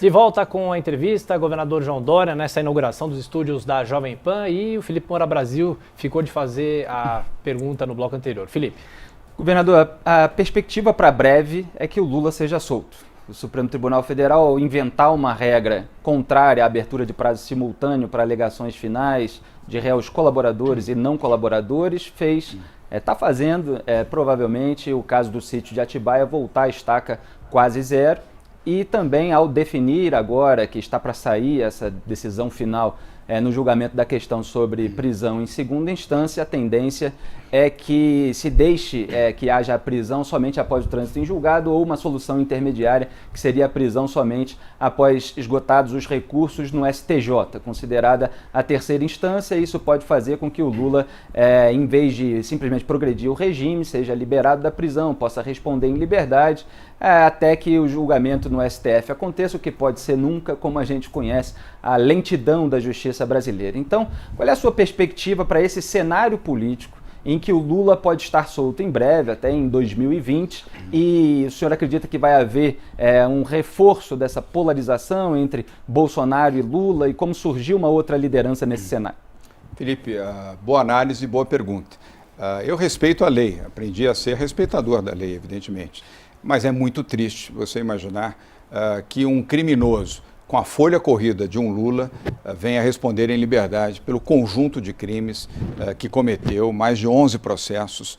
De volta com a entrevista, governador João Dória, nessa inauguração dos estúdios da Jovem Pan, e o Felipe Moura Brasil ficou de fazer a pergunta no bloco anterior. Felipe. Governador, a perspectiva para breve é que o Lula seja solto. O Supremo Tribunal Federal, ao inventar uma regra contrária à abertura de prazo simultâneo para alegações finais de réus colaboradores e não colaboradores, está fazendo, provavelmente, o caso do sítio de Atibaia voltar à estaca quase zero. E também, ao definir agora que está para sair essa decisão final no julgamento da questão sobre prisão em segunda instância, a tendência é que se deixe que haja a prisão somente após o trânsito em julgado ou uma solução intermediária, que seria a prisão somente após esgotados os recursos no STJ, considerada a terceira instância. Isso pode fazer com que o Lula, em vez de simplesmente progredir o regime, seja liberado da prisão, possa responder em liberdade, até que o julgamento no STF aconteça, o que pode ser nunca, como a gente conhece, a lentidão da justiça brasileira. Então, qual é a sua perspectiva para esse cenário político em que o Lula pode estar solto em breve, até em 2020, e o senhor acredita que vai haver um reforço dessa polarização entre Bolsonaro e Lula, e como surgiu uma outra liderança nesse cenário? Felipe, boa análise e boa pergunta. Eu respeito a lei, aprendi a ser respeitador da lei, evidentemente, mas é muito triste você imaginar que um criminoso com a folha corrida de um Lula, venha responder em liberdade pelo conjunto de crimes que cometeu, mais de 11 processos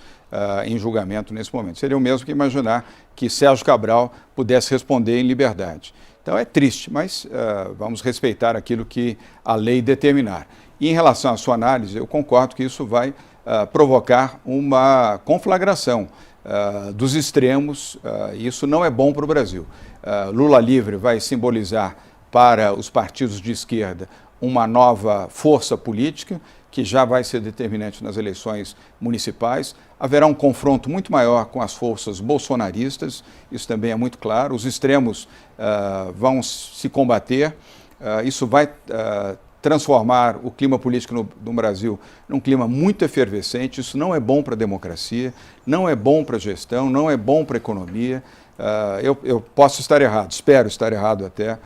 em julgamento nesse momento. Seria o mesmo que imaginar que Sérgio Cabral pudesse responder em liberdade. Então é triste, mas vamos respeitar aquilo que a lei determinar. E em relação à sua análise, eu concordo que isso vai provocar uma conflagração dos extremos, e isso não é bom para o Brasil. Lula livre vai simbolizar para os partidos de esquerda uma nova força política, que já vai ser determinante nas eleições municipais. Haverá um confronto muito maior com as forças bolsonaristas, isso também é muito claro. Os extremos vão se combater, isso vai transformar o clima político no Brasil num clima muito efervescente. Isso não é bom para a democracia, não é bom para a gestão, não é bom para a economia. Eu posso estar errado, espero estar errado até,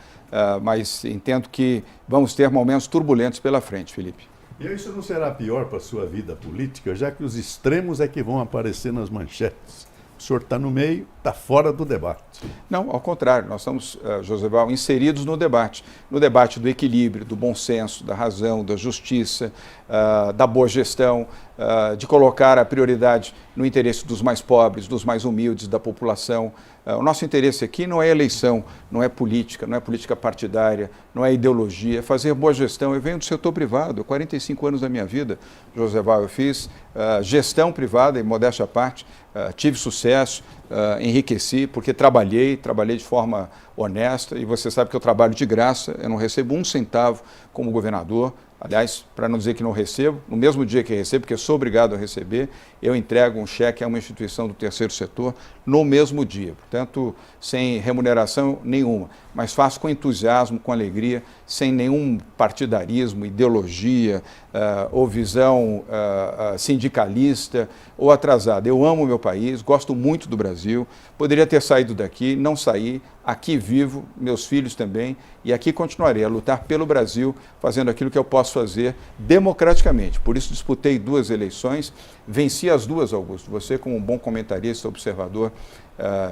mas entendo que vamos ter momentos turbulentos pela frente, Felipe. E isso não será pior para a sua vida política, já que os extremos é que vão aparecer nas manchetes? O senhor está no meio, está fora do debate. Não, ao contrário, nós estamos, Josival, inseridos no debate do equilíbrio, do bom senso, da razão, da justiça, da boa gestão, de colocar a prioridade no interesse dos mais pobres, dos mais humildes, da população. O nosso interesse aqui não é eleição, não é política partidária, não é ideologia, é fazer boa gestão. Eu venho do setor privado, 45 anos da minha vida, Josival, eu fiz gestão privada, em modéstia à parte, tive sucesso, enriqueci, porque trabalhei de forma honesta, e você sabe que eu trabalho de graça, eu não recebo um centavo como governador. Aliás, para não dizer que não recebo, no mesmo dia que recebo, porque sou obrigado a receber, eu entrego um cheque a uma instituição do terceiro setor no mesmo dia. Portanto, sem remuneração nenhuma, mas faço com entusiasmo, com alegria, sem nenhum partidarismo, ideologia ou visão sindicalista ou atrasada. Eu amo o meu país, gosto muito do Brasil, poderia ter saído daqui, não saí, aqui vivo, meus filhos também, e aqui continuarei a lutar pelo Brasil, fazendo aquilo que eu posso fazer democraticamente. Por isso disputei 2 eleições, venci as 2, Augusto. Você, como um bom comentarista, observador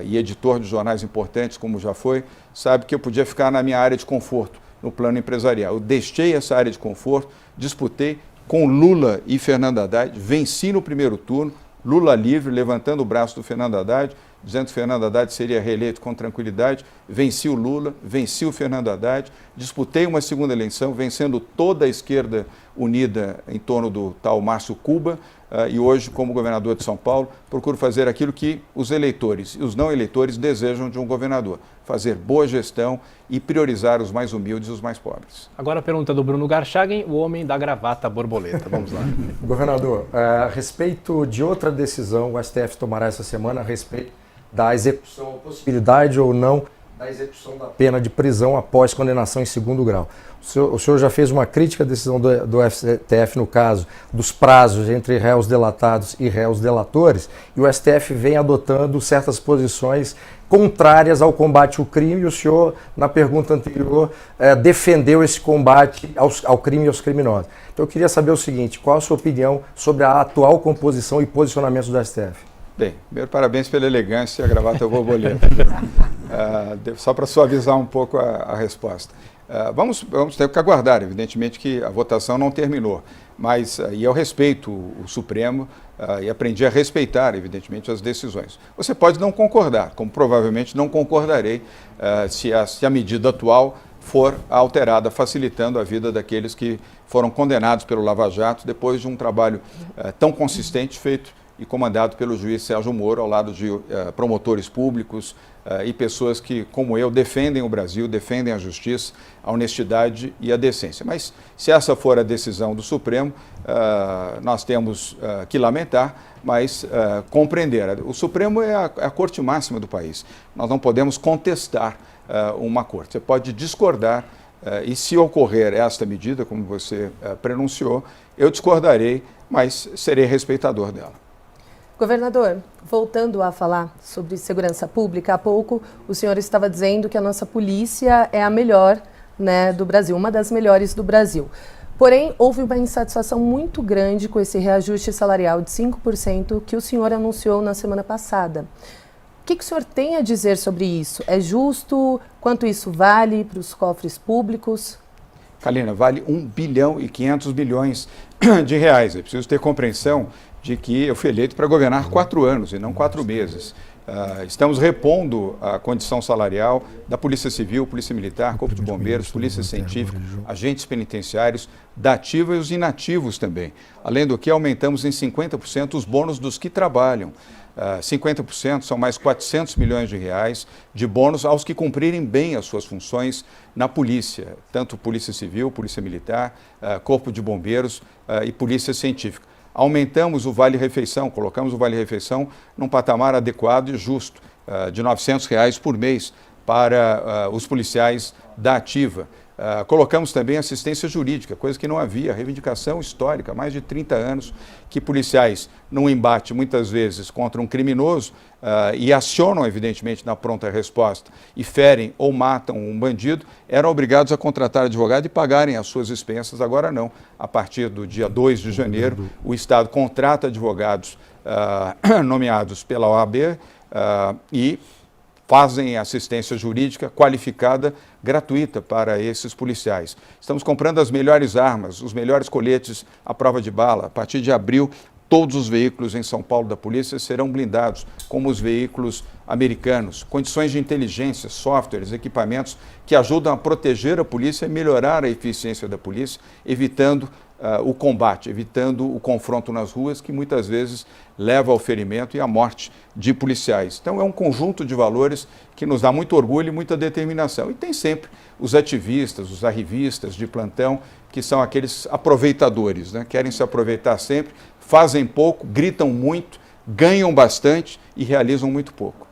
e editor de jornais importantes, como já foi, sabe que eu podia ficar na minha área de conforto, no plano empresarial. Eu deixei essa área de conforto, disputei com Lula e Fernando Haddad, venci no primeiro turno, Lula livre, levantando o braço do Fernando Haddad, dizendo que Fernando Haddad seria reeleito com tranquilidade, venci o Lula, venci o Fernando Haddad, disputei uma segunda eleição, vencendo toda a esquerda unida em torno do tal Márcio Cuba, e hoje, como governador de São Paulo, procuro fazer aquilo que os eleitores e os não eleitores desejam de um governador, fazer boa gestão e priorizar os mais humildes e os mais pobres. Agora a pergunta do Bruno Garchagen, o homem da gravata borboleta. Vamos lá. Governador, a respeito de outra decisão, o STF tomará essa semana a respeito da execução, possibilidade ou não da execução da pena de prisão após condenação em segundo grau. O senhor já fez uma crítica à decisão do STF no caso dos prazos entre réus delatados e réus delatores, e o STF vem adotando certas posições contrárias ao combate ao crime, e o senhor, na pergunta anterior, defendeu esse combate ao crime e aos criminosos. Então eu queria saber o seguinte, qual a sua opinião sobre a atual composição e posicionamento do STF? Bem, primeiro parabéns pela elegância e a gravata borboleta. Só para suavizar um pouco a resposta. Vamos ter que aguardar, evidentemente que a votação não terminou, mas e eu respeito o Supremo e aprendi a respeitar, evidentemente, as decisões. Você pode não concordar, como provavelmente não concordarei se a medida atual for alterada, facilitando a vida daqueles que foram condenados pelo Lava Jato depois de um trabalho tão consistente feito e comandado pelo juiz Sérgio Moro, ao lado de promotores públicos e pessoas que, como eu, defendem o Brasil, defendem a justiça, a honestidade e a decência. Mas, se essa for a decisão do Supremo, nós temos que lamentar, mas compreender. O Supremo é a corte máxima do país. Nós não podemos contestar uma corte. Você pode discordar, e se ocorrer esta medida, como você pronunciou, eu discordarei, mas serei respeitador dela. Governador, voltando a falar sobre segurança pública, há pouco o senhor estava dizendo que a nossa polícia é a melhor, né, do Brasil, uma das melhores do Brasil. Porém, houve uma insatisfação muito grande com esse reajuste salarial de 5% que o senhor anunciou na semana passada. O que o senhor tem a dizer sobre isso? É justo? Quanto isso vale para os cofres públicos? Kalina, vale 1 bilhão e 500 bilhões de reais. É preciso ter compreensão de que eu fui eleito para governar 4 anos e não 4 meses. Estamos repondo a condição salarial da Polícia Civil, Polícia Militar, Corpo de Bombeiros, Polícia Científica, agentes penitenciários, da ativa e os inativos também. Além do que, aumentamos em 50% os bônus dos que trabalham. 50% são mais 400 milhões de reais de bônus aos que cumprirem bem as suas funções na polícia, tanto Polícia Civil, Polícia Militar, Corpo de Bombeiros e Polícia Científica. Aumentamos o Vale-Refeição, colocamos o Vale-Refeição num patamar adequado e justo, de R$ 900 por mês para os policiais da ativa. Colocamos também assistência jurídica, coisa que não havia, reivindicação histórica, há mais de 30 anos, que policiais, num embate muitas vezes contra um criminoso, e acionam, evidentemente, na pronta resposta, e ferem ou matam um bandido, eram obrigados a contratar advogado e pagarem as suas expensas. Agora não. A partir do dia 2 de janeiro, o Estado contrata advogados nomeados pela OAB e fazem assistência jurídica qualificada, gratuita para esses policiais. Estamos comprando as melhores armas, os melhores coletes à prova de bala. A partir de abril, todos os veículos em São Paulo da polícia serão blindados, como os veículos americanos. Condições de inteligência, softwares, equipamentos que ajudam a proteger a polícia e melhorar a eficiência da polícia, evitando o combate, evitando o confronto nas ruas, que muitas vezes leva ao ferimento e à morte de policiais. Então é um conjunto de valores que nos dá muito orgulho e muita determinação. E tem sempre os ativistas, os arrivistas de plantão, que são aqueles aproveitadores, né? Querem se aproveitar sempre, fazem pouco, gritam muito, ganham bastante e realizam muito pouco.